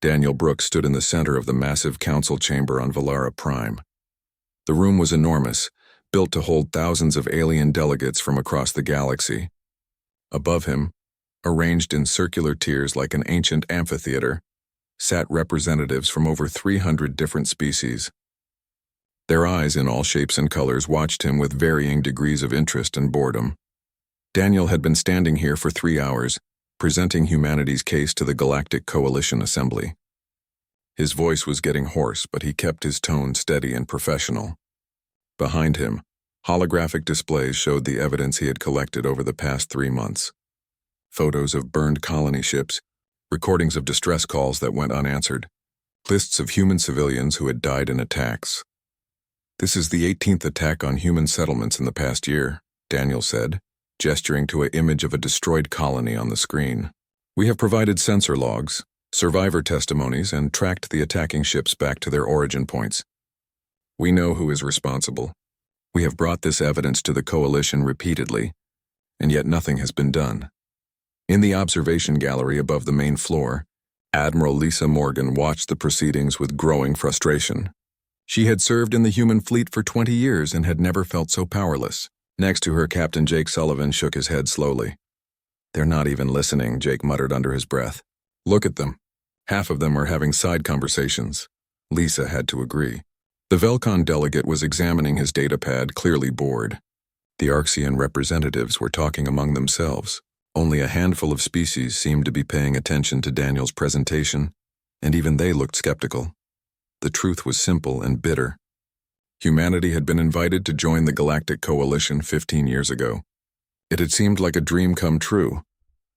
Daniel Brooks stood in the center of the massive council chamber on Valara Prime. The room was enormous, built to hold thousands of alien delegates from across the galaxy. Above him, arranged in circular tiers like an ancient amphitheater, sat representatives from over 300 different species. Their eyes, in all shapes and colors, watched him with varying degrees of interest and boredom. Daniel had been standing here for 3 hours, presenting humanity's case to the Galactic Coalition Assembly. His voice was getting hoarse, but he kept his tone steady and professional. Behind him, holographic displays showed the evidence he had collected over the past 3 months. Photos of burned colony ships, recordings of distress calls that went unanswered, lists of human civilians who had died in attacks. "This is the 18th attack on human settlements in the past year," Daniel said, gesturing to an image of a destroyed colony on the screen. "We have provided sensor logs, survivor testimonies, and tracked the attacking ships back to their origin points. We know who is responsible. We have brought this evidence to the Coalition repeatedly, and yet nothing has been done." In the observation gallery above the main floor, Admiral Lisa Morgan watched the proceedings with growing frustration. She had served in the human fleet for 20 years and had never felt so powerless. Next to her, Captain Jake Sullivan shook his head slowly. "They're not even listening," Jake muttered under his breath. "Look at them. Half of them are having side conversations." Lisa had to agree. The Velcon delegate was examining his datapad, clearly bored. The Arxian representatives were talking among themselves. Only a handful of species seemed to be paying attention to Daniel's presentation, and even they looked skeptical. The truth was simple and bitter. Humanity had been invited to join the Galactic Coalition 15 years ago. It had seemed like a dream come true,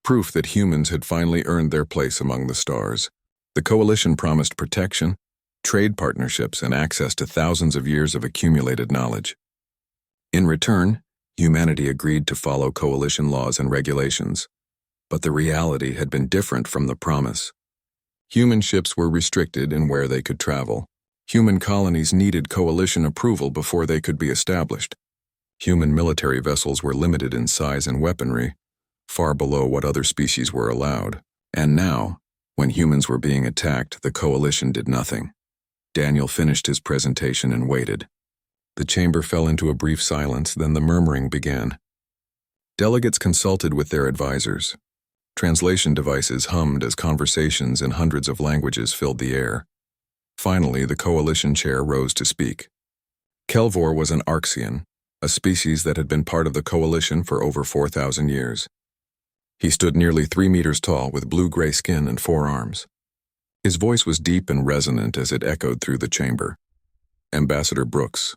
proof that humans had finally earned their place among the stars. The Coalition promised protection, trade partnerships, and access to thousands of years of accumulated knowledge. In return, humanity agreed to follow Coalition laws and regulations. But the reality had been different from the promise. Human ships were restricted in where they could travel. Human colonies needed Coalition approval before they could be established. Human military vessels were limited in size and weaponry, far below what other species were allowed. And now, when humans were being attacked, the Coalition did nothing. Daniel finished his presentation and waited. The chamber fell into a brief silence, then the murmuring began. Delegates consulted with their advisors. Translation devices hummed as conversations in hundreds of languages filled the air. Finally, the Coalition chair rose to speak. Kelvor was an Arxian, a species that had been part of the Coalition for over 4,000 years. He stood nearly 3 meters tall with blue-gray skin and 4 arms. His voice was deep and resonant as it echoed through the chamber. "Ambassador Brooks,"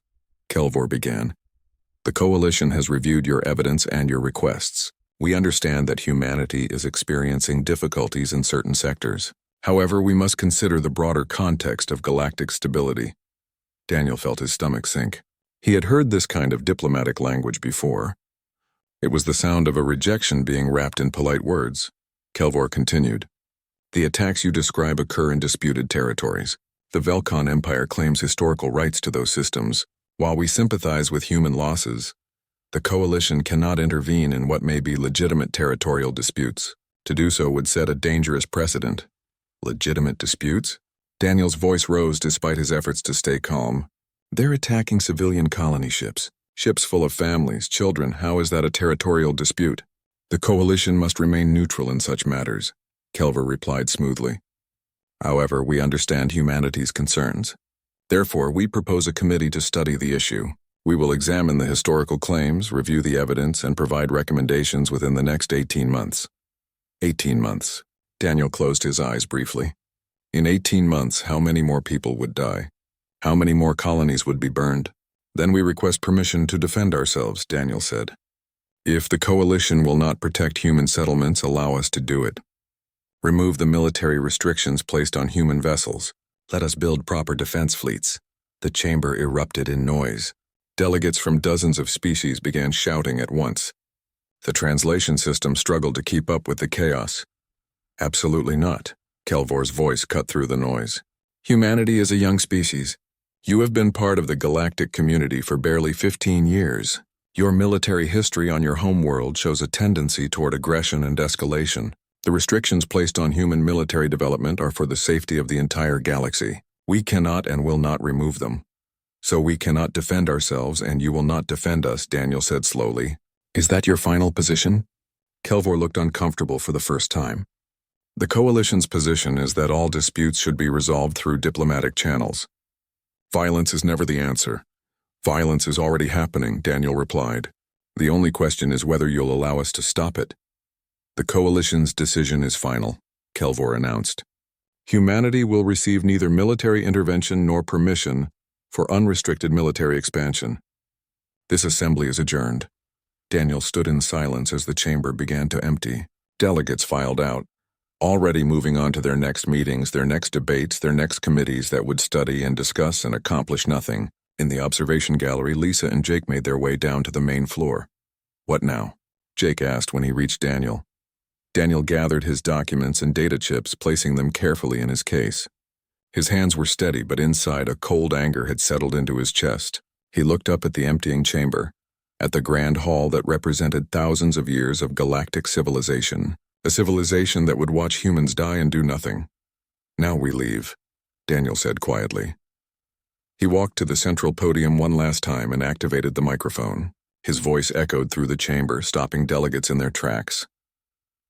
Kelvor began, "the Coalition has reviewed your evidence and your requests. We understand that humanity is experiencing difficulties in certain sectors. However, we must consider the broader context of galactic stability." Daniel felt his stomach sink. He had heard this kind of diplomatic language before. It was the sound of a rejection being wrapped in polite words. Kelvor continued. "The attacks you describe occur in disputed territories. The Velcon Empire claims historical rights to those systems. While we sympathize with human losses, the Coalition cannot intervene in what may be legitimate territorial disputes. To do so would set a dangerous precedent." "Legitimate disputes?" Daniel's voice rose despite his efforts to stay calm. "They're attacking civilian colony ships. Ships full of families, children. How is that a territorial dispute?" "The Coalition must remain neutral in such matters," Kelvor replied smoothly. "However, we understand humanity's concerns. Therefore, we propose a committee to study the issue. We will examine the historical claims, review the evidence, and provide recommendations within the next 18 months. 18 months. Daniel closed his eyes briefly. In 18 months, how many more people would die? How many more colonies would be burned? Then we request permission to defend ourselves, Daniel said. If the Coalition will not protect human settlements, allow us to do it. Remove the military restrictions placed on human vessels. Let us build proper defense fleets. The chamber erupted in noise. Delegates from dozens of species began shouting at once. The translation system struggled to keep up with the chaos. Absolutely not. Kelvor's voice cut through the noise. Humanity is a young species. You have been part of the galactic community for barely 15 years. Your military history on your homeworld shows a tendency toward aggression and escalation. The restrictions placed on human military development are for the safety of the entire galaxy. We cannot and will not remove them. So we cannot defend ourselves and you will not defend us, Daniel said slowly. Is that your final position? Kelvor looked uncomfortable for the first time. The Coalition's position is that all disputes should be resolved through diplomatic channels. Violence is never the answer. Violence is already happening, Daniel replied. The only question is whether you'll allow us to stop it. The Coalition's decision is final, Kelvor announced. Humanity will receive neither military intervention nor permission for unrestricted military expansion. This assembly is adjourned. Daniel stood in silence as the chamber began to empty. Delegates filed out, already moving on to their next meetings, their next debates, their next committees that would study and discuss and accomplish nothing. In the observation gallery, Lisa and Jake made their way down to the main floor. What now? Jake asked when he reached Daniel. Daniel gathered his documents and data chips, placing them carefully in his case. His hands were steady, but inside a cold anger had settled into his chest. He looked up at the emptying chamber, at the grand hall that represented thousands of years of galactic civilization, a civilization that would watch humans die and do nothing. Now we leave, Daniel said quietly. He walked to the central podium one last time and activated the microphone. His voice echoed through the chamber, stopping delegates in their tracks.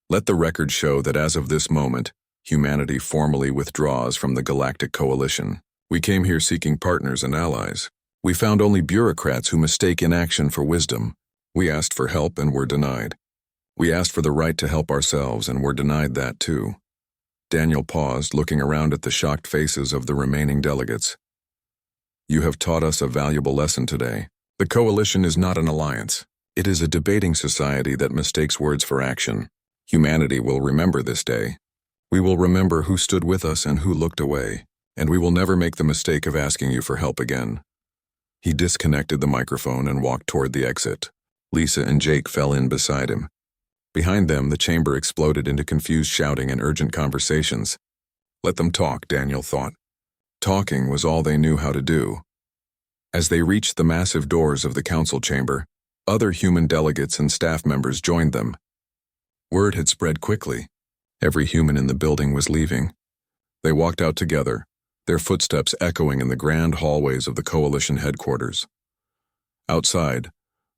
Let the record show that as of this moment, humanity formally withdraws from the Galactic Coalition. We came here seeking partners and allies. We found only bureaucrats who mistake inaction for wisdom. We asked for help and were denied. We asked for the right to help ourselves and were denied that too. Daniel paused, looking around at the shocked faces of the remaining delegates. You have taught us a valuable lesson today. The Coalition is not an alliance. It is a debating society that mistakes words for action. Humanity will remember this day. We will remember who stood with us and who looked away, and we will never make the mistake of asking you for help again. He disconnected the microphone and walked toward the exit. Lisa and Jake fell in beside him. Behind them, the chamber exploded into confused shouting and urgent conversations. Let them talk, Daniel thought. Talking was all they knew how to do. As they reached the massive doors of the council chamber, other human delegates and staff members joined them. Word had spread quickly. Every human in the building was leaving. They walked out together, their footsteps echoing in the grand hallways of the Coalition headquarters. Outside,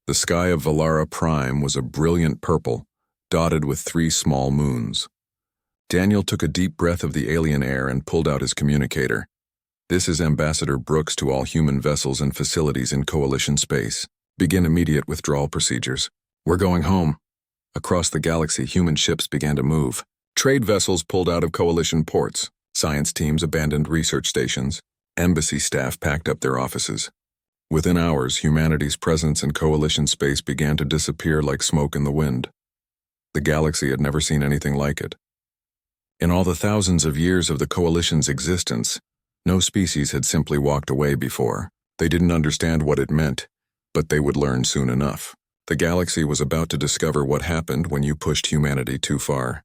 the sky of Valara Prime was a brilliant purple, dotted with 3 small moons. Daniel took a deep breath of the alien air and pulled out his communicator. This is Ambassador Brooks to all human vessels and facilities in Coalition space. Begin immediate withdrawal procedures. We're going home. Across the galaxy, human ships began to move. Trade vessels pulled out of Coalition ports. Science teams abandoned research stations. Embassy staff packed up their offices. Within hours, humanity's presence in Coalition space began to disappear like smoke in the wind. The galaxy had never seen anything like it. In all the thousands of years of the Coalition's existence, no species had simply walked away before. They didn't understand what it meant, but they would learn soon enough. The galaxy was about to discover what happened when you pushed humanity too far.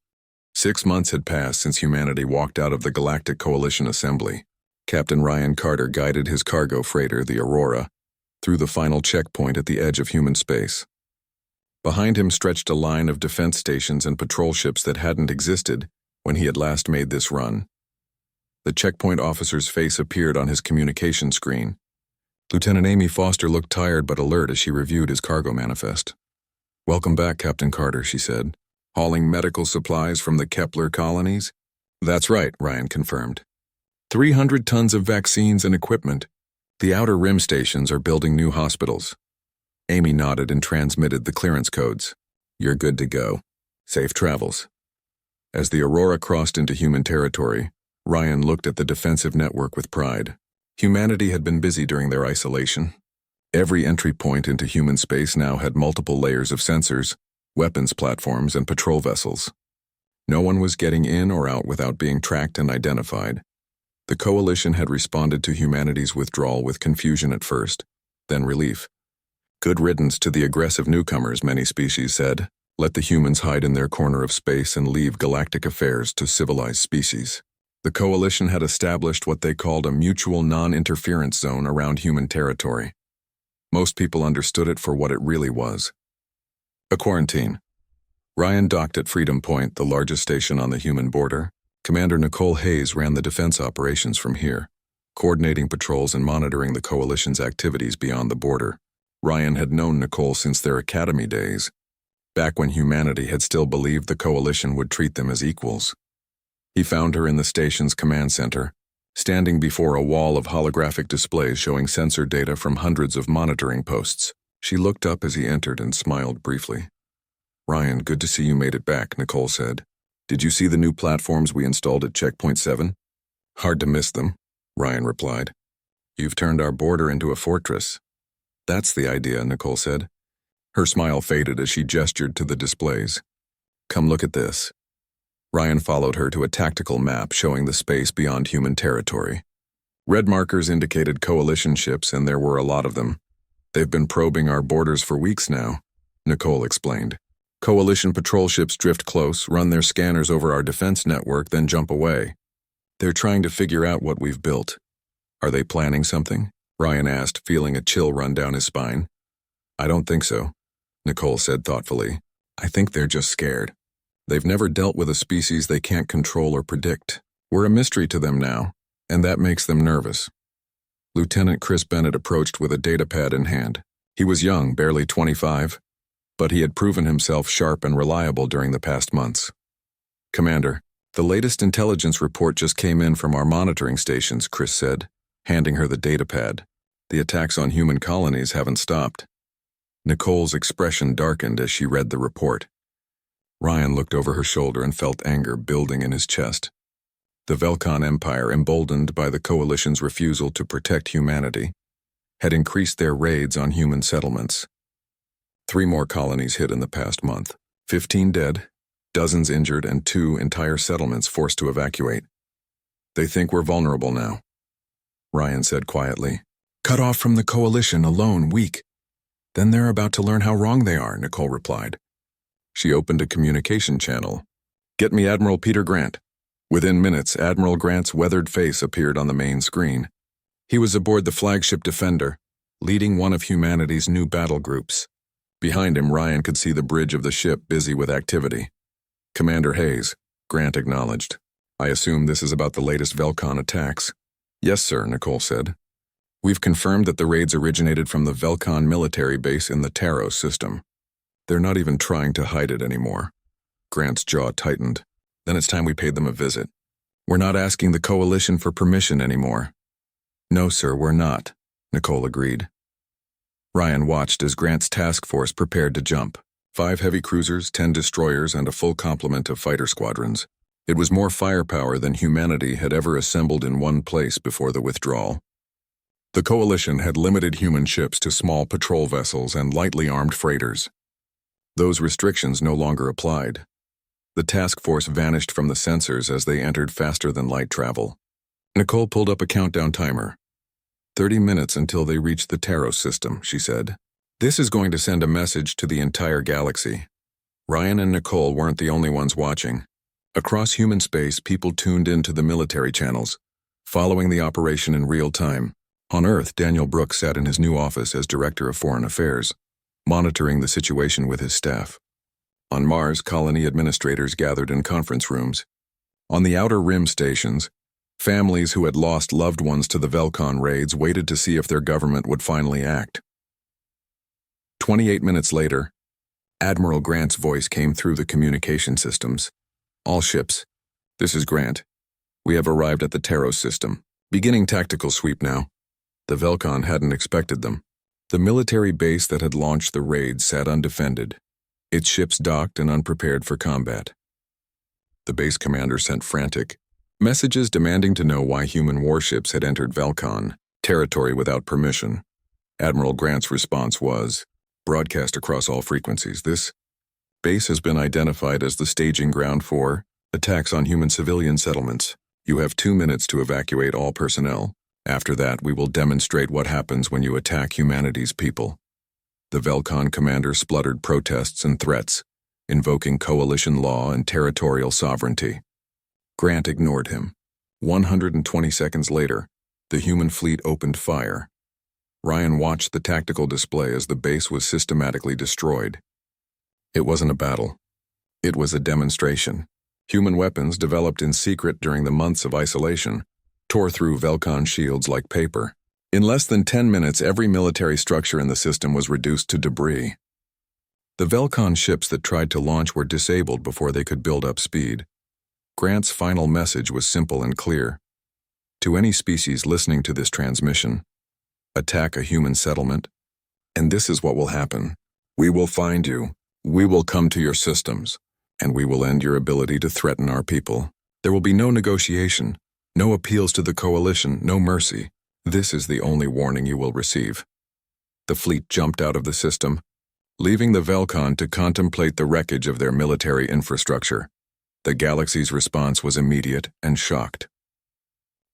6 months had passed since humanity walked out of the Galactic Coalition Assembly. Captain Ryan Carter guided his cargo freighter, the Aurora, through the final checkpoint at the edge of human space. Behind him stretched a line of defense stations and patrol ships that hadn't existed when he had last made this run. The checkpoint officer's face appeared on his communication screen. Lieutenant Amy Foster looked tired but alert as she reviewed his cargo manifest. "Welcome back, Captain Carter," she said. "Hauling medical supplies from the Kepler colonies?" "That's right," Ryan confirmed. 300 tons of vaccines and equipment. The Outer Rim stations are building new hospitals." Amy nodded and transmitted the clearance codes. "You're good to go. Safe travels." As the Aurora crossed into human territory, Ryan looked at the defensive network with pride. Humanity had been busy during their isolation. Every entry point into human space now had multiple layers of sensors, weapons platforms, and patrol vessels. No one was getting in or out without being tracked and identified. The Coalition had responded to humanity's withdrawal with confusion at first, then relief. Good riddance to the aggressive newcomers, many species said. Let the humans hide in their corner of space and leave galactic affairs to civilized species. The Coalition had established what they called a mutual non-interference zone around human territory. Most people understood it for what it really was: a quarantine. Ryan docked at Freedom Point, the largest station on the human border. Commander Nicole Hayes ran the defense operations from here, coordinating patrols and monitoring the Coalition's activities beyond the border. Ryan had known Nicole since their academy days, back when humanity had still believed the Coalition would treat them as equals. He found her in the station's command center, standing before a wall of holographic displays showing sensor data from hundreds of monitoring posts. She looked up as he entered and smiled briefly. "Ryan, good to see you made it back," Nicole said. "Did you see the new platforms we installed at Checkpoint 7? "Hard to miss them," Ryan replied. "You've turned our border into a fortress." "That's the idea," Nicole said. Her smile faded as she gestured to the displays. "Come look at this." Ryan followed her to a tactical map showing the space beyond human territory. Red markers indicated Coalition ships, and there were a lot of them. "They've been probing our borders for weeks now," Nicole explained. "Coalition patrol ships drift close, run their scanners over our defense network, then jump away. They're trying to figure out what we've built." "Are they planning something?" Ryan asked, feeling a chill run down his spine. "I don't think so," Nicole said thoughtfully. "I think they're just scared. They've never dealt with a species they can't control or predict. We're a mystery to them now, and that makes them nervous." Lieutenant Chris Bennett approached with a datapad in hand. He was young, barely 25, but he had proven himself sharp and reliable during the past months. "Commander, the latest intelligence report just came in from our monitoring stations," Chris said, handing her the datapad. "The attacks on human colonies haven't stopped." Nicole's expression darkened as she read the report. Ryan looked over her shoulder and felt anger building in his chest. The Velcon Empire, emboldened by the Coalition's refusal to protect humanity, had increased their raids on human settlements. 3 more colonies hit in the past month, 15 dead, dozens injured, and 2 entire settlements forced to evacuate. "They think we're vulnerable now," Ryan said quietly. "Cut off from the Coalition, alone, weak. Then they're about to learn how wrong they are," Nicole replied. She opened a communication channel. "Get me Admiral Peter Grant." Within minutes, Admiral Grant's weathered face appeared on the main screen. He was aboard the flagship Defender, leading one of humanity's new battle groups. Behind him, Ryan could see the bridge of the ship busy with activity. "Commander Hayes," Grant acknowledged. "I assume this is about the latest Velcon attacks." "Yes, sir," Nicole said. "We've confirmed that the raids originated from the Velcon military base in the Taros system. They're not even trying to hide it anymore." Grant's jaw tightened. "Then it's time we paid them a visit. We're not asking the Coalition for permission anymore." "No, sir, we're not," Nicole agreed. Ryan watched as Grant's task force prepared to jump. 5 heavy cruisers, 10 destroyers, and a full complement of fighter squadrons. It was more firepower than humanity had ever assembled in one place before the withdrawal. The Coalition had limited human ships to small patrol vessels and lightly armed freighters. Those restrictions no longer applied. The task force vanished from the sensors as they entered faster than light travel. Nicole pulled up a countdown timer. 30 minutes until they reached the Taros system, she said. "This is going to send a message to the entire galaxy." Ryan and Nicole weren't the only ones watching. Across human space, people tuned into the military channels, following the operation in real time. On Earth, Daniel Brooks sat in his new office as Director of Foreign Affairs, monitoring the situation with his staff. On Mars, colony administrators gathered in conference rooms. On the Outer Rim stations, families who had lost loved ones to the Velcon raids waited to see if their government would finally act. 28 minutes later, Admiral Grant's voice came through the communication systems. "All ships, this is Grant. We have arrived at the Taros system. Beginning tactical sweep now." The Velcon hadn't expected them. The military base that had launched the raid sat undefended, its ships docked and unprepared for combat. The base commander sent frantic messages demanding to know why human warships had entered Velcon territory without permission. Admiral Grant's response was, broadcast across all frequencies, "This base has been identified as the staging ground for attacks on human civilian settlements. You have 2 minutes to evacuate all personnel. After that, we will demonstrate what happens when you attack humanity's people." The Velcon commander spluttered protests and threats, invoking coalition law and territorial sovereignty. Grant ignored him. 120 seconds later, the human fleet opened fire. Ryan watched the tactical display as the base was systematically destroyed. It wasn't a battle. It was a demonstration. Human weapons developed in secret during the months of isolation tore through Velcon shields like paper. In less than 10 minutes, every military structure in the system was reduced to debris. The Velcon ships that tried to launch were disabled before they could build up speed. Grant's final message was simple and clear. To any species listening to this transmission, attack a human settlement, and this is what will happen. We will find you, we will come to your systems, and we will end your ability to threaten our people. There will be no negotiation, no appeals to the coalition, no mercy. This is the only warning you will receive. The fleet jumped out of the system, leaving the Velcon to contemplate the wreckage of their military infrastructure. The galaxy's response was immediate and shocked.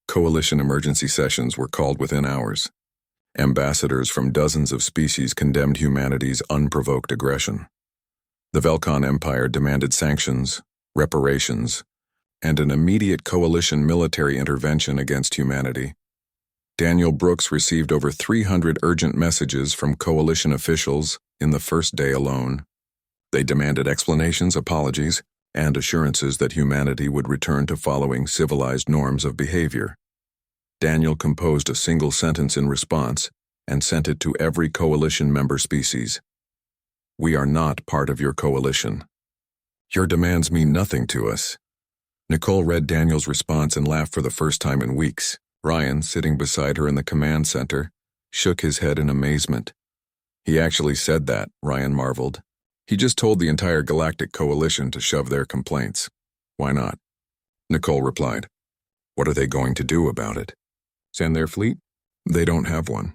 Coalition emergency sessions were called within hours. Ambassadors from dozens of species condemned humanity's unprovoked aggression. The Velcon Empire demanded sanctions, reparations, and an immediate coalition military intervention against humanity. Daniel Brooks received over 300 urgent messages from coalition officials in the first day alone. They demanded explanations, apologies, and assurances that humanity would return to following civilized norms of behavior. Daniel composed a single sentence in response and sent it to every coalition member species. We are not part of your coalition. Your demands mean nothing to us. Nicole read Daniel's response and laughed for the first time in weeks. Ryan, sitting beside her in the command center, shook his head in amazement. He actually said that, Ryan marveled. He just told the entire Galactic Coalition to shove their complaints. Why not? Nicole replied. What are they going to do about it? Send their fleet? They don't have one.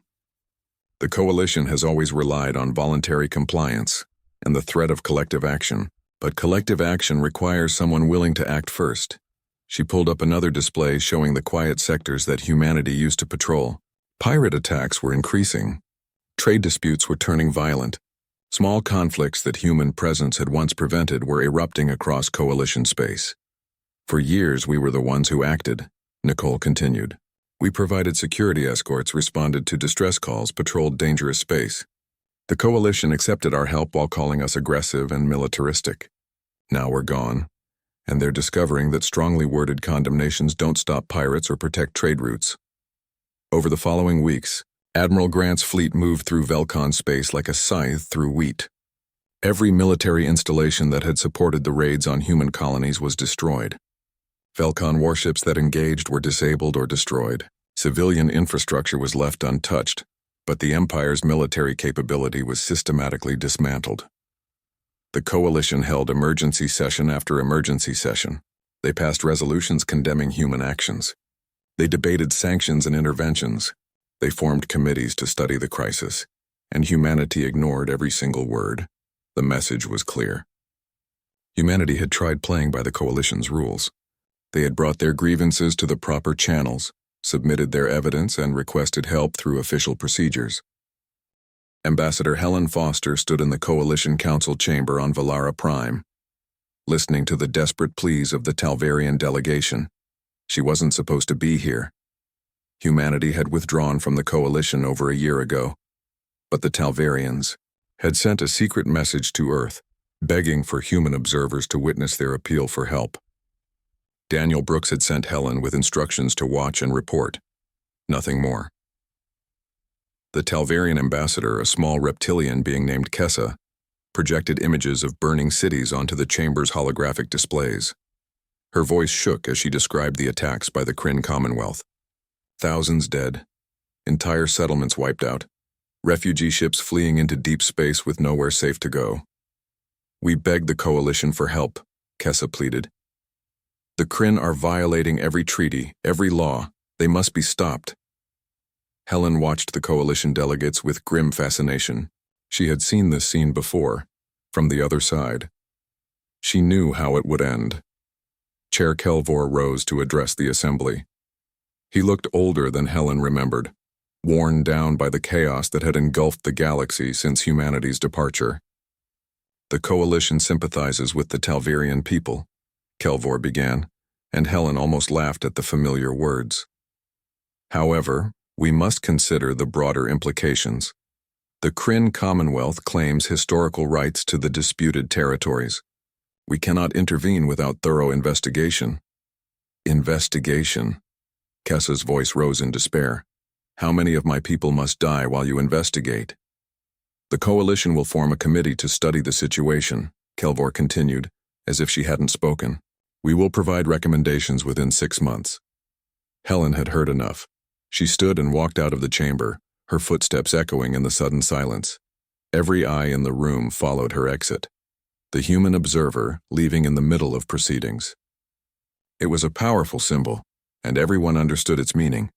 The Coalition has always relied on voluntary compliance and the threat of collective action, but collective action requires someone willing to act first. She pulled up another display showing the quiet sectors that humanity used to patrol. Pirate attacks were increasing. Trade disputes were turning violent. Small conflicts that human presence had once prevented were erupting across Coalition space. For years we were the ones who acted, Nicole continued. We provided security escorts, responded to distress calls, patrolled dangerous space. The Coalition accepted our help while calling us aggressive and militaristic. Now we're gone, and they're discovering that strongly worded condemnations don't stop pirates or protect trade routes. Over the following weeks, Admiral Grant's fleet moved through Velcon space like a scythe through wheat. Every military installation that had supported the raids on human colonies was destroyed. Velcon warships that engaged were disabled or destroyed. Civilian infrastructure was left untouched, but the Empire's military capability was systematically dismantled. The Coalition held emergency session after emergency session. They passed resolutions condemning human actions. They debated sanctions and interventions. They formed committees to study the crisis, and humanity ignored every single word. The message was clear. Humanity had tried playing by the Coalition's rules. They had brought their grievances to the proper channels, submitted their evidence, and requested help through official procedures. Ambassador Helen Foster stood in the Coalition Council chamber on Valara Prime, listening to the desperate pleas of the Talvarian delegation. She wasn't supposed to be here. Humanity had withdrawn from the Coalition over a year ago, but the Talvarians had sent a secret message to Earth, begging for human observers to witness their appeal for help. Daniel Brooks had sent Helen with instructions to watch and report. Nothing more. The Talvarian ambassador, a small reptilian being named Kessa, projected images of burning cities onto the chamber's holographic displays. Her voice shook as she described the attacks by the Kryn Commonwealth. Thousands dead, entire settlements wiped out, refugee ships fleeing into deep space with nowhere safe to go. We beg the Coalition for help, Kessa pleaded. The Kryn are violating every treaty, every law. They must be stopped. Helen watched the Coalition delegates with grim fascination. She had seen this scene before, from the other side. She knew how it would end. Chair Kelvor rose to address the assembly. He looked older than Helen remembered, worn down by the chaos that had engulfed the galaxy since humanity's departure. The Coalition sympathizes with the Talvarian people, Kelvor began, and Helen almost laughed at the familiar words. However, we must consider the broader implications. The Kryn Commonwealth claims historical rights to the disputed territories. We cannot intervene without thorough investigation. Investigation. Kessa's voice rose in despair. How many of my people must die while you investigate? The coalition will form a committee to study the situation, Kelvor continued, as if she hadn't spoken. We will provide recommendations within 6 months. Helen had heard enough. She stood and walked out of the chamber, her footsteps echoing in the sudden silence. Every eye in the room followed her exit. The human observer leaving in the middle of proceedings. It was a powerful symbol, and everyone understood its meaning.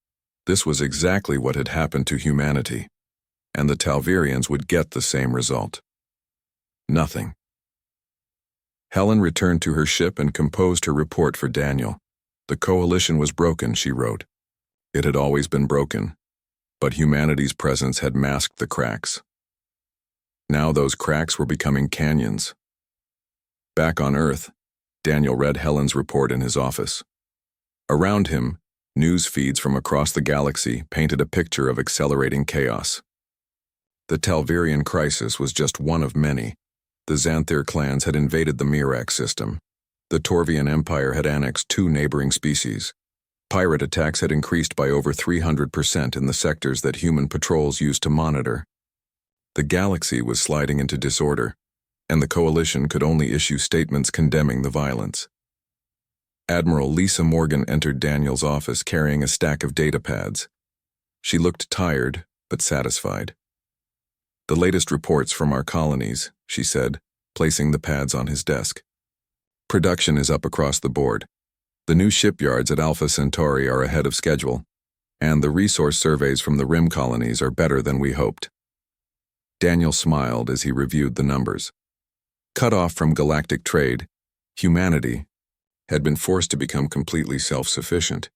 This was exactly what had happened to humanity, and the Talvirians would get the same result. Nothing. Helen returned to her ship and composed her report for Daniel. The coalition was broken, she wrote. It had always been broken, but humanity's presence had masked the cracks. Now those cracks were becoming canyons. Back on Earth, Daniel read Helen's report in his office. Around him, news feeds from across the galaxy painted a picture of accelerating chaos. The Talvirian crisis was just one of many. The Xanthir clans had invaded the Mirax system. The Torvian Empire had annexed 2 neighboring species. Pirate attacks had increased by over 300% in the sectors that human patrols used to monitor. The galaxy was sliding into disorder, and the coalition could only issue statements condemning the violence. Admiral Lisa Morgan entered Daniel's office carrying a stack of data pads. She looked tired, but satisfied. The latest reports from our colonies, she said, placing the pads on his desk. Production is up across the board. The new shipyards at Alpha Centauri are ahead of schedule, and the resource surveys from the Rim colonies are better than we hoped. Daniel smiled as he reviewed the numbers. Cut off from galactic trade, humanity had been forced to become completely self-sufficient.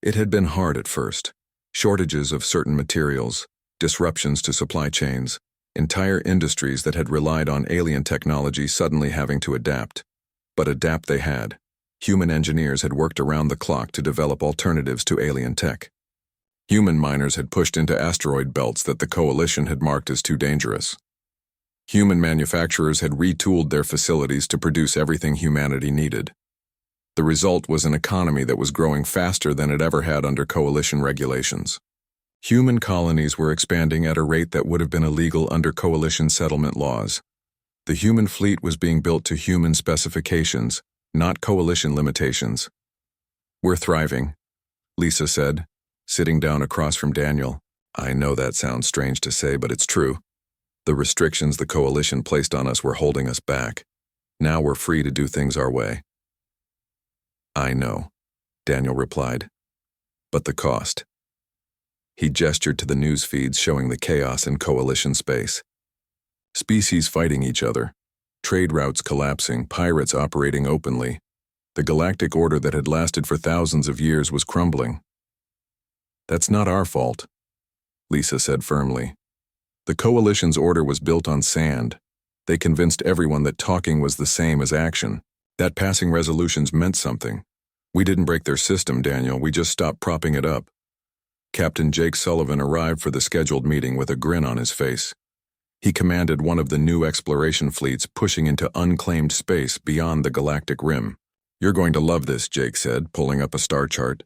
It had been hard at first. Shortages of certain materials, disruptions to supply chains, entire industries that had relied on alien technology suddenly having to adapt. But adapt they had. Human engineers had worked around the clock to develop alternatives to alien tech. Human miners had pushed into asteroid belts that the coalition had marked as too dangerous. Human manufacturers had retooled their facilities to produce everything humanity needed. The result was an economy that was growing faster than it ever had under coalition regulations. Human colonies were expanding at a rate that would have been illegal under coalition settlement laws. The human fleet was being built to human specifications, not coalition limitations. We're thriving, Lisa said, sitting down across from Daniel. I know that sounds strange to say, but it's true. The restrictions the coalition placed on us were holding us back. Now we're free to do things our way. I know, Daniel replied. But the cost. He gestured to the news feeds showing the chaos in coalition space. Species fighting each other, trade routes collapsing, pirates operating openly. The galactic order that had lasted for thousands of years was crumbling. That's not our fault, Lisa said firmly. The coalition's order was built on sand. They convinced everyone that talking was the same as action, that passing resolutions meant something. We didn't break their system, Daniel, we just stopped propping it up. Captain Jake Sullivan arrived for the scheduled meeting with a grin on his face. He commanded one of the new exploration fleets pushing into unclaimed space beyond the galactic rim. You're going to love this, Jake said, pulling up a star chart.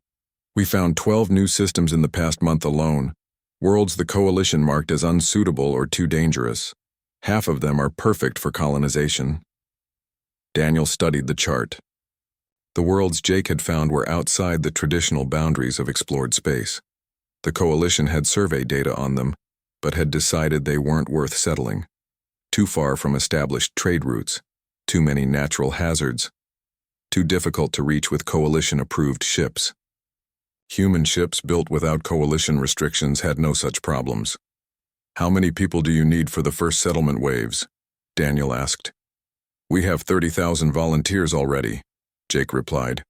We found 12 new systems in the past month alone, worlds the coalition marked as unsuitable or too dangerous. Half of them are perfect for colonization. Daniel studied the chart. The worlds Jake had found were outside the traditional boundaries of explored space. The coalition had survey data on them, but had decided they weren't worth settling. Too far from established trade routes, too many natural hazards, too difficult to reach with coalition-approved ships. Human ships built without coalition restrictions had no such problems. How many people do you need for the first settlement waves? Daniel asked. We have 30,000 volunteers already, Jake replied.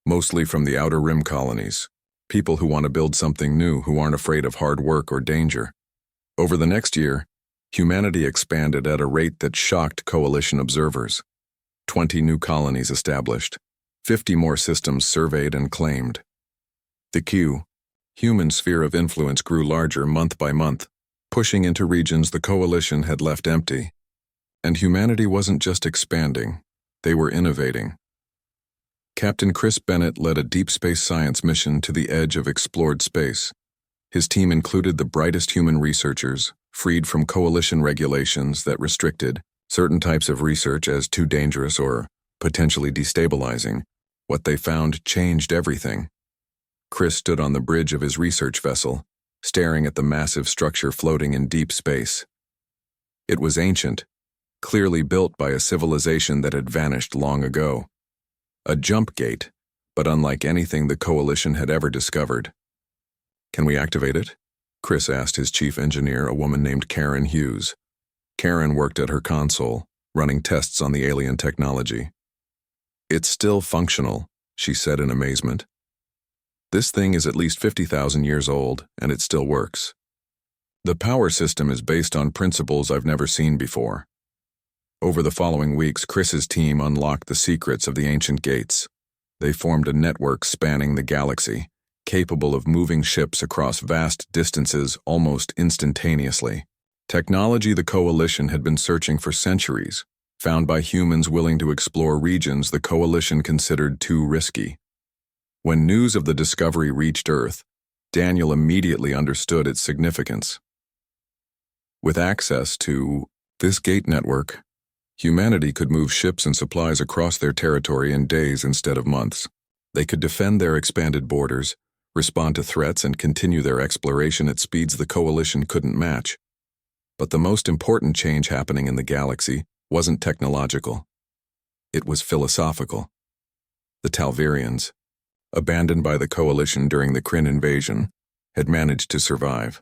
Mostly from the Outer Rim colonies. People who want to build something new, who aren't afraid of hard work or danger. Over the next year, humanity expanded at a rate that shocked coalition observers. 20 new colonies established, 50 more systems surveyed and claimed. The human sphere of influence grew larger month by month, pushing into regions the coalition had left empty. And humanity wasn't just expanding, They were innovating. Captain Chris Bennett led a deep space science mission to the edge of explored space. His team included the brightest human researchers, freed from coalition regulations that restricted certain types of research as too dangerous or potentially destabilizing. What they found changed everything. Chris stood on the bridge of his research vessel, staring at the massive structure floating in deep space. It was ancient, clearly built by a civilization that had vanished long ago. A jump gate, but unlike anything the Coalition had ever discovered. "Can we activate it?" Chris asked his chief engineer, a woman named Karen Hughes. Karen worked at her console, running tests on the alien technology. "It's still functional," she said in amazement. "This thing is at least 50,000 years old, and it still works. The power system is based on principles I've never seen before." Over the following weeks, Chris's team unlocked the secrets of the ancient gates. They formed a network spanning the galaxy, capable of moving ships across vast distances almost instantaneously. Technology the Coalition had been searching for centuries, found by humans willing to explore regions the Coalition considered too risky. When news of the discovery reached Earth, Daniel immediately understood its significance. With access to this gate network, humanity could move ships and supplies across their territory in days instead of months. They could defend their expanded borders, respond to threats, and continue their exploration at speeds the Coalition couldn't match. But the most important change happening in the galaxy wasn't technological. It was philosophical. The Talvarians, abandoned by the Coalition during the Kryn invasion, had managed to survive.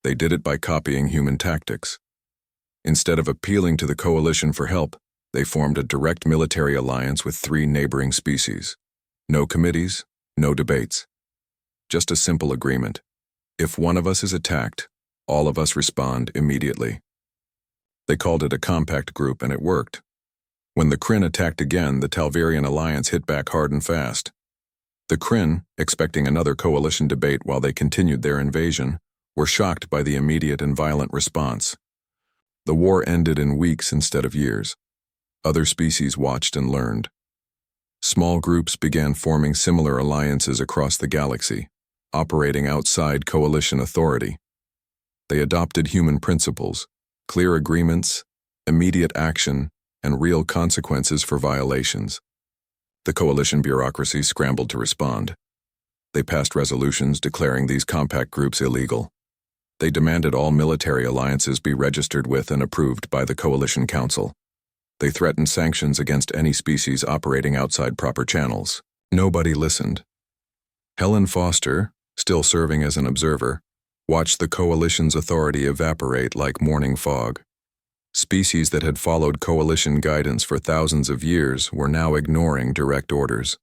They did it by copying human tactics. Instead of appealing to the Coalition for help, they formed a direct military alliance with 3 neighboring species. No committees, no debates. Just a simple agreement. If one of us is attacked, all of us respond immediately. They called it a compact group, and it worked. When the Kryn attacked again, the Talvarian alliance hit back hard and fast. The Kryn, expecting another Coalition debate while they continued their invasion, were shocked by the immediate and violent response. The war ended in weeks instead of years. Other species watched and learned. Small groups began forming similar alliances across the galaxy, operating outside Coalition authority. They adopted human principles, clear agreements, immediate action, and real consequences for violations. The Coalition bureaucracy scrambled to respond. They passed resolutions declaring these compact groups illegal. They demanded all military alliances be registered with and approved by the Coalition Council. They threatened sanctions against any species operating outside proper channels. Nobody listened. Helen Foster, still serving as an observer, watched the Coalition's authority evaporate like morning fog. Species that had followed Coalition guidance for thousands of years were now ignoring direct orders.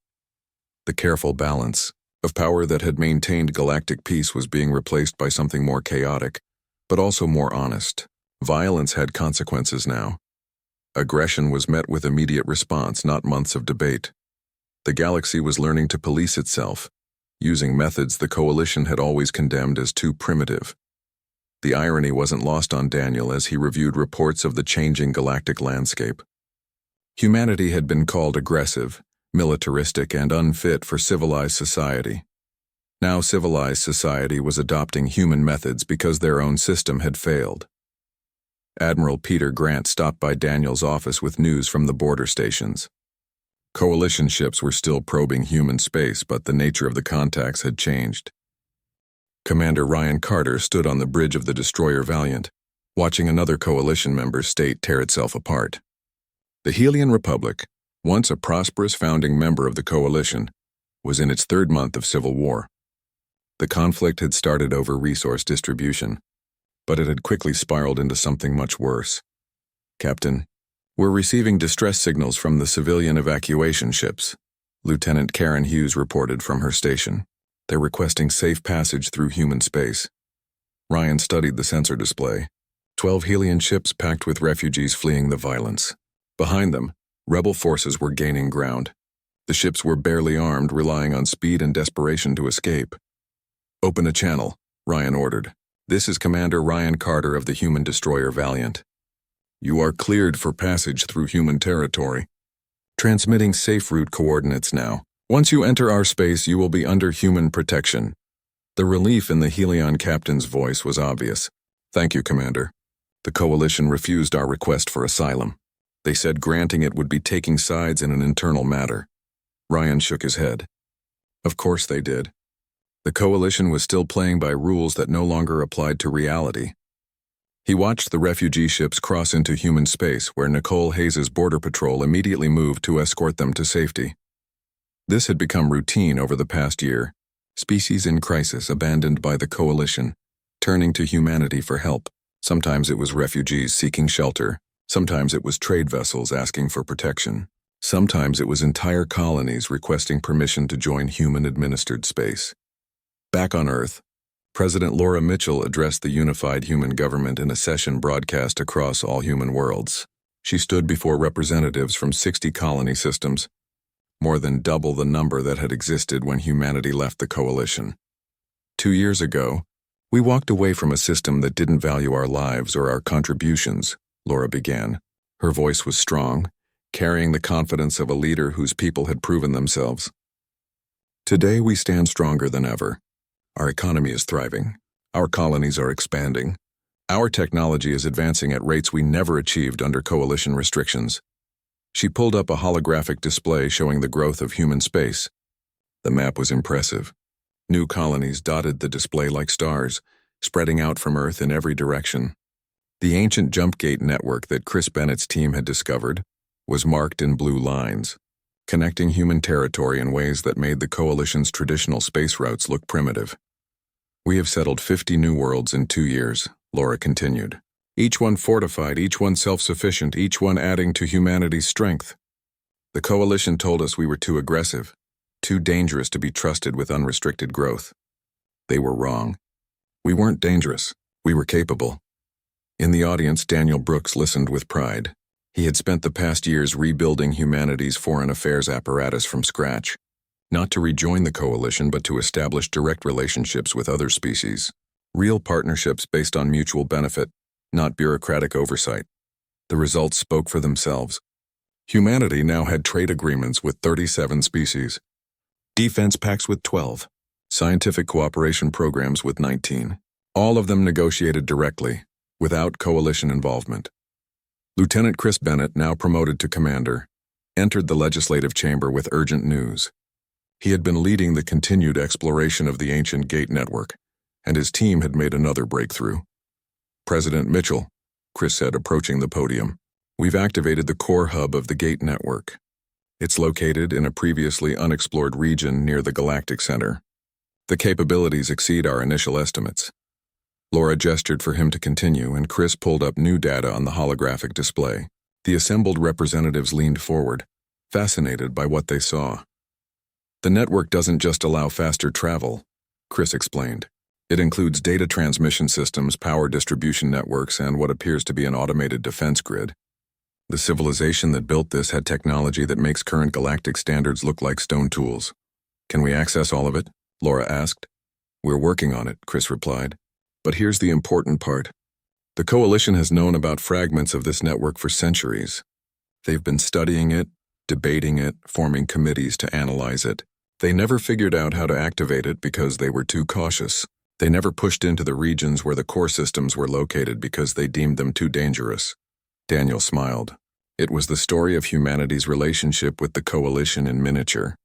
The careful balance of power that had maintained galactic peace was being replaced by something more chaotic, but also more honest. Violence had consequences now. Aggression was met with immediate response, not months of debate. The galaxy was learning to police itself, using methods the Coalition had always condemned as too primitive. The irony wasn't lost on Daniel as he reviewed reports of the changing galactic landscape. Humanity had been called aggressive, militaristic, and unfit for civilized society. Now civilized society was adopting human methods because their own system had failed. Admiral Peter Grant stopped by Daniel's office with news from the border stations. Coalition ships were still probing human space, but the nature of the contacts had changed. Commander Ryan Carter stood on the bridge of the destroyer Valiant, watching another Coalition member state tear itself apart. The Helian Republic, once a prosperous founding member of the Coalition, was in its 3rd month of civil war. The conflict had started over resource distribution, but it had quickly spiraled into something much worse. "Captain, we're receiving distress signals from the civilian evacuation ships," Lieutenant Karen Hughes reported from her station. "They're requesting safe passage through human space." Ryan studied the sensor display. 12 Helian ships packed with refugees fleeing the violence. Behind them, rebel forces were gaining ground. The ships were barely armed, relying on speed and desperation to escape. "Open a channel," Ryan ordered. "This is Commander Ryan Carter of the human destroyer Valiant. You are cleared for passage through human territory." Transmitting safe route coordinates now. Once you enter our space, you will be under human protection. The relief in the Helion captain's voice was obvious. Thank you, Commander. The Coalition refused our request for asylum. They said granting it would be taking sides in an internal matter. Ryan shook his head. Of course they did. The Coalition was still playing by rules that no longer applied to reality. He watched the refugee ships cross into human space, where Nicole Hayes's border patrol immediately moved to escort them to safety. This had become routine over the past year. Species in crisis abandoned by the Coalition, turning to humanity for help. Sometimes it was refugees seeking shelter. Sometimes it was trade vessels asking for protection. Sometimes it was entire colonies requesting permission to join human-administered space. Back on Earth, President Laura Mitchell addressed the unified human government in a session broadcast across all human worlds. She stood before representatives from 60 colony systems, more than double the number that had existed when humanity left the Coalition. 2 years ago, we walked away from a system that didn't value our lives or our contributions, Laura began. Her voice was strong, carrying the confidence of a leader whose people had proven themselves. Today we stand stronger than ever. Our economy is thriving. Our colonies are expanding. Our technology is advancing at rates we never achieved under Coalition restrictions. She pulled up a holographic display showing the growth of human space. The map was impressive. New colonies dotted the display like stars, spreading out from Earth in every direction. The ancient jump gate network that Chris Bennett's team had discovered was marked in blue lines, connecting human territory in ways that made the Coalition's traditional space routes look primitive. We have settled 50 new worlds in 2 years, Laura continued. Each one fortified, each one self-sufficient, each one adding to humanity's strength. The Coalition told us we were too aggressive, too dangerous to be trusted with unrestricted growth. They were wrong. We weren't dangerous. We were capable. In the audience, Daniel Brooks listened with pride. He had spent the past years rebuilding humanity's foreign affairs apparatus from scratch, not to rejoin the Coalition but to establish direct relationships with other species. Real partnerships based on mutual benefit, not bureaucratic oversight. The results spoke for themselves. Humanity now had trade agreements with 37 species, defense pacts with 12, scientific cooperation programs with 19, all of them negotiated directly, without Coalition involvement. Lieutenant Chris Bennett, now promoted to commander, entered the legislative chamber with urgent news. He had been leading the continued exploration of the ancient gate network, and his team had made another breakthrough. President Mitchell, Chris said, approaching the podium, we've activated the core hub of the gate network. It's located in a previously unexplored region near the Galactic Center. The capabilities exceed our initial estimates. Laura gestured for him to continue, and Chris pulled up new data on the holographic display. The assembled representatives leaned forward, fascinated by what they saw. The network doesn't just allow faster travel, Chris explained. It includes data transmission systems, power distribution networks, and what appears to be an automated defense grid. The civilization that built this had technology that makes current galactic standards look like stone tools. Can we access all of it? Laura asked. We're working on it, Chris replied. But here's the important part. The Coalition has known about fragments of this network for centuries. They've been studying it, debating it, forming committees to analyze it. They never figured out how to activate it because they were too cautious. They never pushed into the regions where the core systems were located because they deemed them too dangerous. Daniel smiled. It was the story of humanity's relationship with the Coalition in miniature.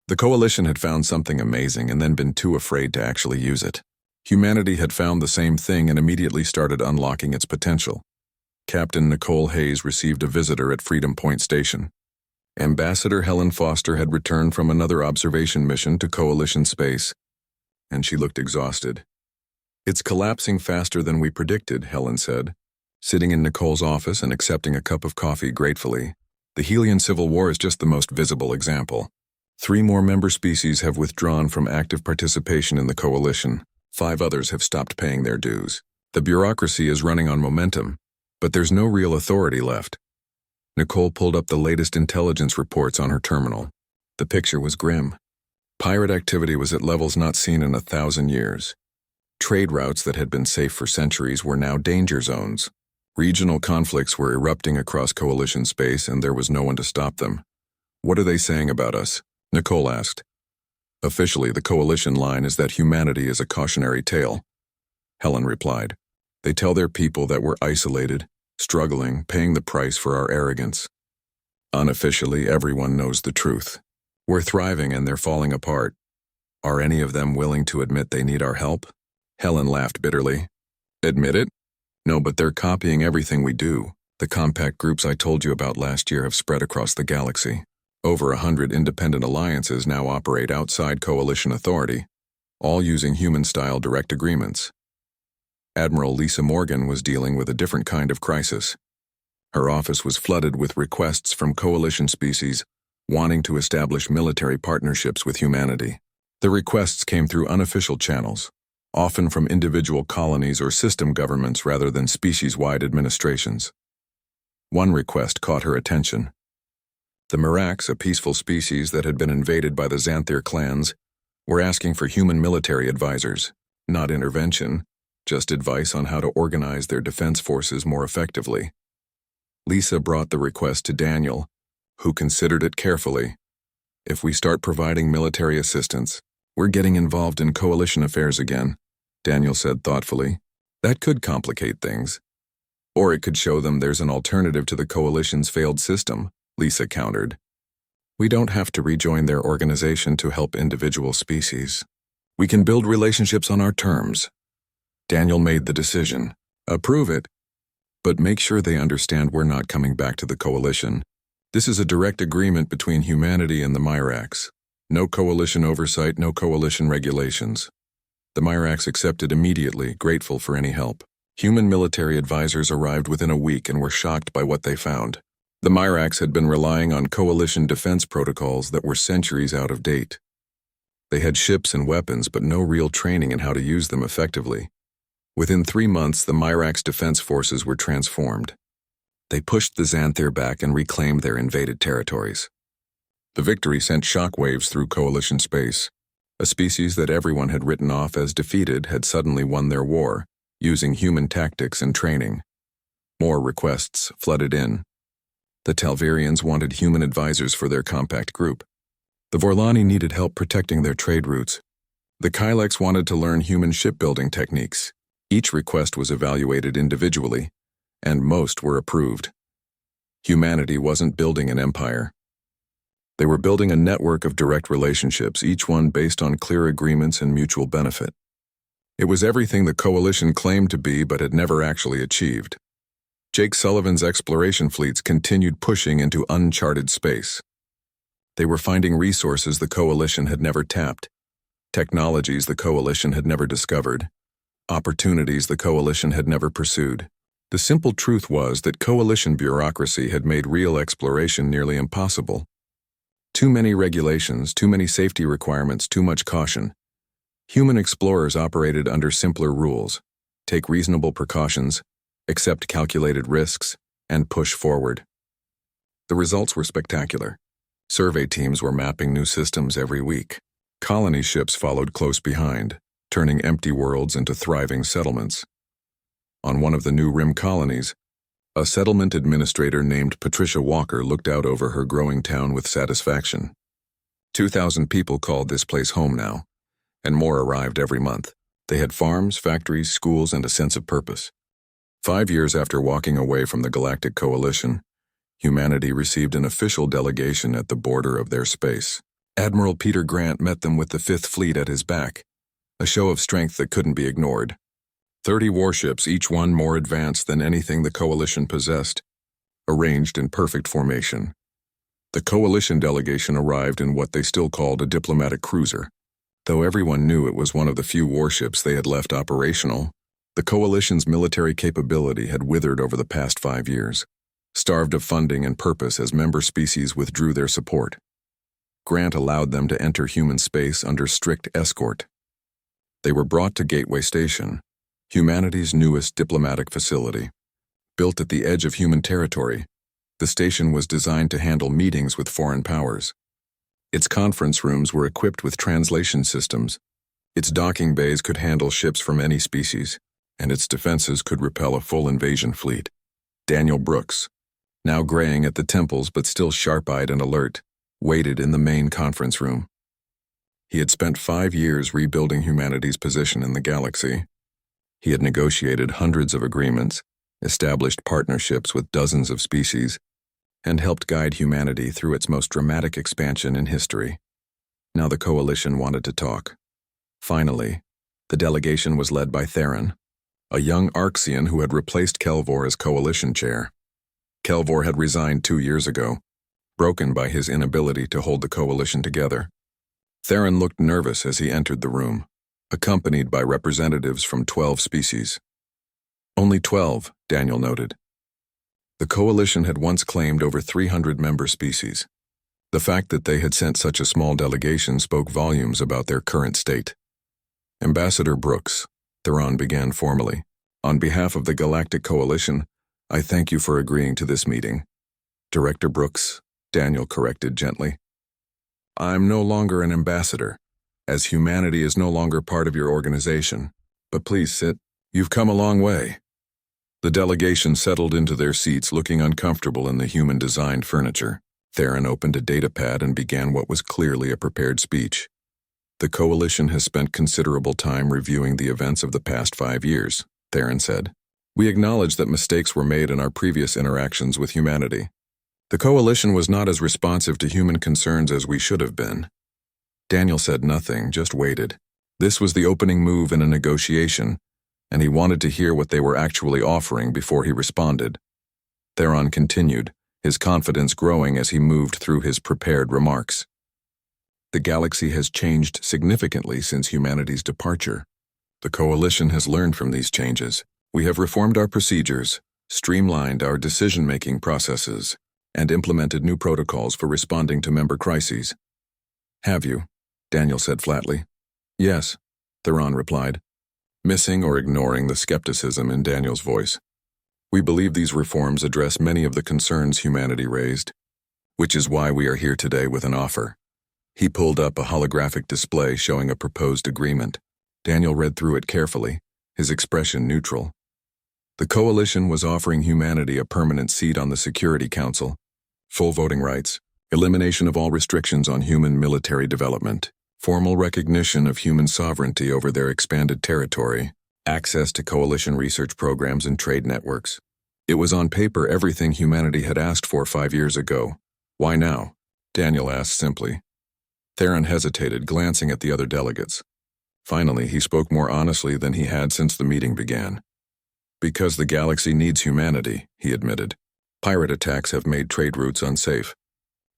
The Coalition had found something amazing and then been too afraid to actually use it. Humanity had found the same thing and immediately started unlocking its potential. Captain Nicole Hayes received a visitor at Freedom Point Station. Ambassador Helen Foster had returned from another observation mission to Coalition space, and she looked exhausted. It's collapsing faster than we predicted, Helen said, sitting in Nicole's office and accepting a cup of coffee gratefully. The Helion Civil War is just the most visible example. 3 more member species have withdrawn from active participation in the Coalition. 5 others have stopped paying their dues. The bureaucracy is running on momentum, but there's no real authority left. Nicole pulled up the latest intelligence reports on her terminal. The picture was grim. Pirate activity was at levels not seen in 1,000 years. Trade routes that had been safe for centuries were now danger zones. Regional conflicts were erupting across Coalition space, and there was no one to stop them. What are they saying about us? Nicole asked. Officially, the coalition line is that humanity is a cautionary tale. Helen replied. They tell their people that we're isolated, struggling, paying the price for our arrogance. Unofficially, everyone knows the truth. We're thriving and they're falling apart. Are any of them willing to admit they need our help? Helen laughed bitterly. Admit it? No, but they're copying everything we do. The compact groups I told you about last year have spread across the galaxy. Over 100 independent alliances now operate outside coalition authority, all using human-style direct agreements. Admiral Lisa Morgan was dealing with a different kind of crisis. Her office was flooded with requests from coalition species wanting to establish military partnerships with humanity. The requests came through unofficial channels, often from individual colonies or system governments rather than species-wide administrations. One request caught her attention. The Mirax, a peaceful species that had been invaded by the Xanthir clans, were asking for human military advisors, not intervention, just advice on how to organize their defense forces more effectively. Lisa brought the request to Daniel, who considered it carefully. If we start providing military assistance, we're getting involved in coalition affairs again, Daniel said thoughtfully. That could complicate things. Or it could show them there's an alternative to the coalition's failed system, Lisa countered. We don't have to rejoin their organization to help individual species. We can build relationships on our terms. Daniel made the decision. Approve it. But make sure they understand we're not coming back to the coalition. This is a direct agreement between humanity and the Mirax. No coalition oversight, no coalition regulations. The Mirax accepted immediately, grateful for any help. Human military advisors arrived within a week and were shocked by what they found. The Mirax had been relying on coalition defense protocols that were centuries out of date. They had ships and weapons, but no real training in how to use them effectively. Within 3 months, the Mirax defense forces were transformed. They pushed the Xanthir back and reclaimed their invaded territories. The victory sent shockwaves through coalition space. A species that everyone had written off as defeated had suddenly won their war, using human tactics and training. More requests flooded in. The Talvarians wanted human advisors for their compact group. The Vorlani needed help protecting their trade routes. The Kylex wanted to learn human shipbuilding techniques. Each request was evaluated individually, and most were approved. Humanity wasn't building an empire. They were building a network of direct relationships, each one based on clear agreements and mutual benefit. It was everything the coalition claimed to be but had never actually achieved. Jake Sullivan's exploration fleets continued pushing into uncharted space. They were finding resources the coalition had never tapped, technologies the coalition had never discovered, opportunities the coalition had never pursued. The simple truth was that coalition bureaucracy had made real exploration nearly impossible. Too many regulations, too many safety requirements, too much caution. Human explorers operated under simpler rules: take reasonable precautions, accept calculated risks, and push forward. The results were spectacular. Survey teams were mapping new systems every week. Colony ships followed close behind, turning empty worlds into thriving settlements. On one of the new rim colonies, a settlement administrator named Patricia Walker looked out over her growing town with satisfaction. 2,000 people called this place home now, and more arrived every month. They had farms, factories, schools, and a sense of purpose. 5 years after walking away from the Galactic Coalition, humanity received an official delegation at the border of their space. Admiral Peter Grant met them with the 5th Fleet at his back, a show of strength that couldn't be ignored. 30 warships, each one more advanced than anything the Coalition possessed, arranged in perfect formation. The Coalition delegation arrived in what they still called a diplomatic cruiser. Though everyone knew it was one of the few warships they had left operational, the Coalition's military capability had withered over the past 5 years, starved of funding and purpose as member species withdrew their support. Grant allowed them to enter human space under strict escort. They were brought to Gateway Station, humanity's newest diplomatic facility. Built at the edge of human territory, the station was designed to handle meetings with foreign powers. Its conference rooms were equipped with translation systems. Its docking bays could handle ships from any species, and its defenses could repel a full invasion fleet. Daniel Brooks, now graying at the temples but still sharp-eyed and alert, waited in the main conference room. He had spent 5 years rebuilding humanity's position in the galaxy. He had negotiated hundreds of agreements, established partnerships with dozens of species, and helped guide humanity through its most dramatic expansion in history. Now the coalition wanted to talk. Finally, the delegation was led by Theron, a young Arxian who had replaced Kelvor as coalition chair. Kelvor had resigned 2 years ago, broken by his inability to hold the coalition together. Theron looked nervous as he entered the room, accompanied by representatives from 12 species. Only 12, Daniel noted. The coalition had once claimed over 300 member species. The fact that they had sent such a small delegation spoke volumes about their current state. Ambassador Brooks, Theron began formally. On behalf of the Galactic Coalition, I thank you for agreeing to this meeting. Director Brooks, Daniel corrected gently. I'm no longer an ambassador, as humanity is no longer part of your organization. But please sit. You've come a long way. The delegation settled into their seats, looking uncomfortable in the human-designed furniture. Theron opened a datapad and began what was clearly a prepared speech. The coalition has spent considerable time reviewing the events of the past 5 years, Theron said. We acknowledge that mistakes were made in our previous interactions with humanity. The coalition was not as responsive to human concerns as we should have been. Daniel said nothing, just waited. This was the opening move in a negotiation, and he wanted to hear what they were actually offering before he responded. Theron continued, his confidence growing as he moved through his prepared remarks. The galaxy has changed significantly since humanity's departure. The coalition has learned from these changes. We have reformed our procedures, streamlined our decision-making processes, and implemented new protocols for responding to member crises. Have you? Daniel said flatly. Yes, Theron replied, missing or ignoring the skepticism in Daniel's voice. We believe these reforms address many of the concerns humanity raised, which is why we are here today with an offer. He pulled up a holographic display showing a proposed agreement. Daniel read through it carefully, his expression neutral. The coalition was offering humanity a permanent seat on the Security Council, full voting rights, elimination of all restrictions on human military development, formal recognition of human sovereignty over their expanded territory, access to coalition research programs and trade networks. It was on paper everything humanity had asked for 5 years ago. Why now? Daniel asked simply. Theron hesitated, glancing at the other delegates. Finally, he spoke more honestly than he had since the meeting began. Because the galaxy needs humanity, he admitted. Pirate attacks have made trade routes unsafe.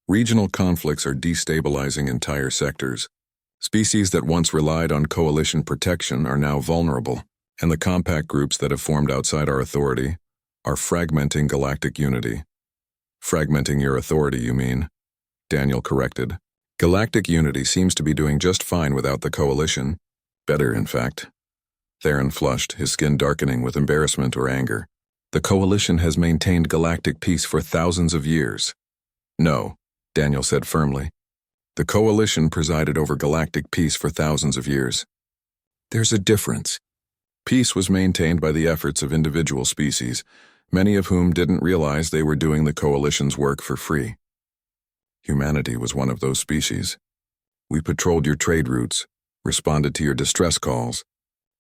Regional conflicts are destabilizing entire sectors. Species that once relied on coalition protection are now vulnerable, and the compact groups that have formed outside our authority are fragmenting galactic unity. Fragmenting your authority, you mean? Daniel corrected. Galactic unity seems to be doing just fine without the coalition. Better, in fact. Theron flushed, his skin darkening with embarrassment or anger. The coalition has maintained galactic peace for thousands of years. No, Daniel said firmly. The coalition presided over galactic peace for thousands of years. There's a difference. Peace was maintained by the efforts of individual species, many of whom didn't realize they were doing the coalition's work for free. Humanity was one of those species. We patrolled your trade routes, responded to your distress calls,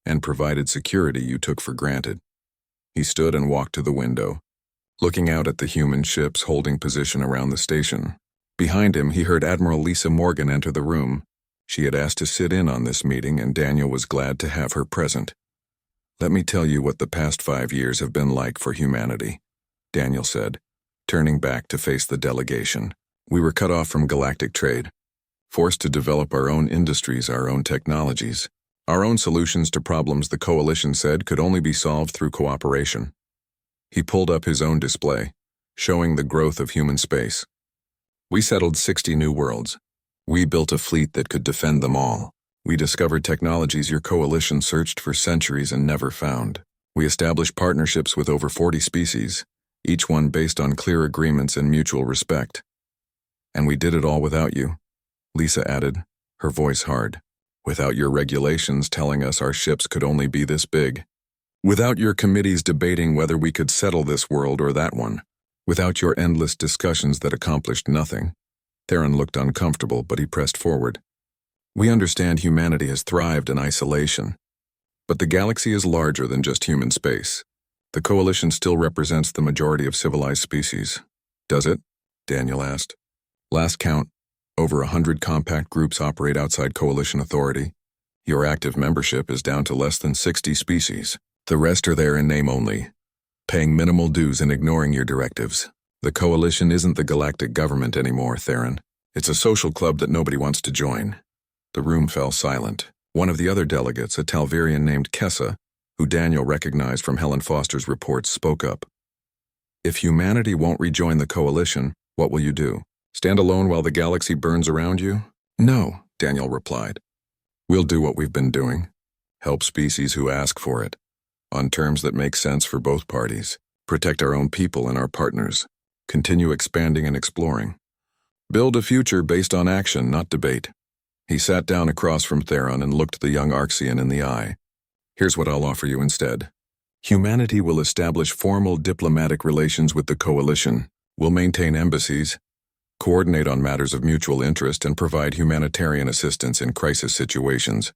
and provided security you took for granted. He stood and walked to the window, looking out at the human ships holding position around the station. Behind him, he heard Admiral Lisa Morgan enter the room. She had asked to sit in on this meeting, and Daniel was glad to have her present. Let me tell you what the past 5 years have been like for humanity, Daniel said, turning back to face the delegation. We were cut off from galactic trade, forced to develop our own industries, our own technologies, our own solutions to problems the coalition said could only be solved through cooperation. He pulled up his own display, showing the growth of human space. We settled 60 new worlds. We built a fleet that could defend them all. We discovered technologies your coalition searched for centuries and never found. We established partnerships with over 40 species, each one based on clear agreements and mutual respect. And we did it all without you, Lisa added, her voice hard. Without your regulations telling us our ships could only be this big. Without your committees debating whether we could settle this world or that one. Without your endless discussions that accomplished nothing. Theron looked uncomfortable, but he pressed forward. We understand humanity has thrived in isolation. But the galaxy is larger than just human space. The Coalition still represents the majority of civilized species. Does it? Daniel asked. Last count, over 100 compact groups operate outside Coalition authority. Your active membership is down to less than 60 species. The rest are there in name only, paying minimal dues and ignoring your directives. The Coalition isn't the galactic government anymore, Theron. It's a social club that nobody wants to join. The room fell silent. One of the other delegates, a Talvarian named Kessa, who Daniel recognized from Helen Foster's reports, spoke up. If humanity won't rejoin the Coalition, what will you do? Stand alone while the galaxy burns around you? No, Daniel replied. We'll do what we've been doing. Help species who ask for it, on terms that make sense for both parties. Protect our own people and our partners. Continue expanding and exploring. Build a future based on action, not debate. He sat down across from Theron and looked the young Arxian in the eye. Here's what I'll offer you instead. Humanity will establish formal diplomatic relations with the Coalition. We'll maintain embassies, coordinate on matters of mutual interest, and provide humanitarian assistance in crisis situations.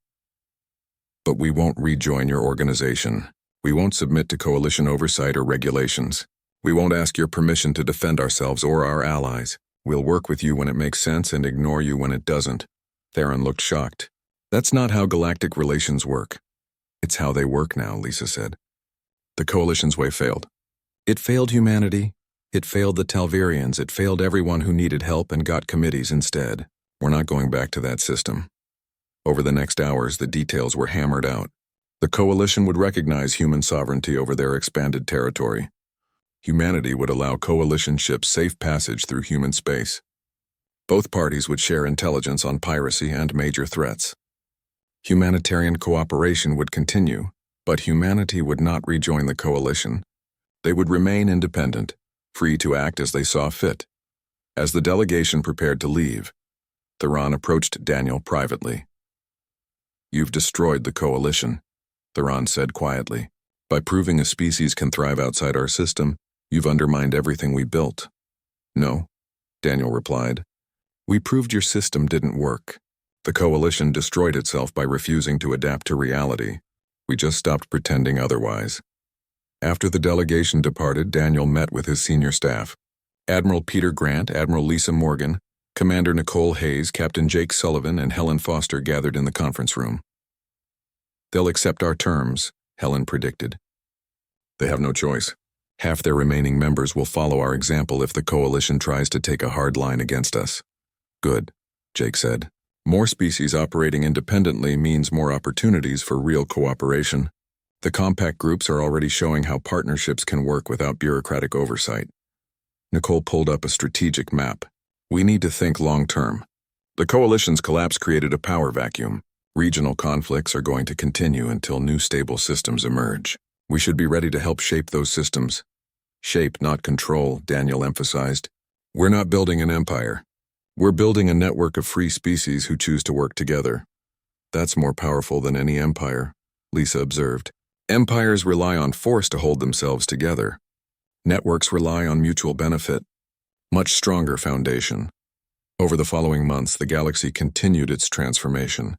But we won't rejoin your organization. We won't submit to Coalition oversight or regulations. We won't ask your permission to defend ourselves or our allies. We'll work with you when it makes sense and ignore you when it doesn't. Theron looked shocked. That's not how galactic relations work. It's how they work now, Lisa said. The Coalition's way failed. It failed humanity. It failed the Talvarians. It failed everyone who needed help and got committees instead. We're not going back to that system. Over the next hours, the details were hammered out. The Coalition would recognize human sovereignty over their expanded territory. Humanity would allow Coalition ships safe passage through human space. Both parties would share intelligence on piracy and major threats. Humanitarian cooperation would continue, but humanity would not rejoin the Coalition. They would remain independent, free to act as they saw fit. As the delegation prepared to leave, Theron approached Daniel privately. You've destroyed the Coalition, Theron said quietly. By proving a species can thrive outside our system, you've undermined everything we built. No, Daniel replied. We proved your system didn't work. The Coalition destroyed itself by refusing to adapt to reality. We just stopped pretending otherwise. After the delegation departed, Daniel met with his senior staff. Admiral Peter Grant, Admiral Lisa Morgan, Commander Nicole Hayes, Captain Jake Sullivan, and Helen Foster gathered in the conference room. They'll accept our terms, Helen predicted. They have no choice. Half their remaining members will follow our example if the Coalition tries to take a hard line against us. Good, Jake said. More species operating independently means more opportunities for real cooperation. The compact groups are already showing how partnerships can work without bureaucratic oversight. Nicole pulled up a strategic map. We need to think long-term. The Coalition's collapse created a power vacuum. Regional conflicts are going to continue until new stable systems emerge. We should be ready to help shape those systems. Shape, not control, Daniel emphasized. We're not building an empire. We're building a network of free species who choose to work together. That's more powerful than any empire, Lisa observed. Empires rely on force to hold themselves together. Networks rely on mutual benefit. Much stronger foundation. Over the following months, the galaxy continued its transformation.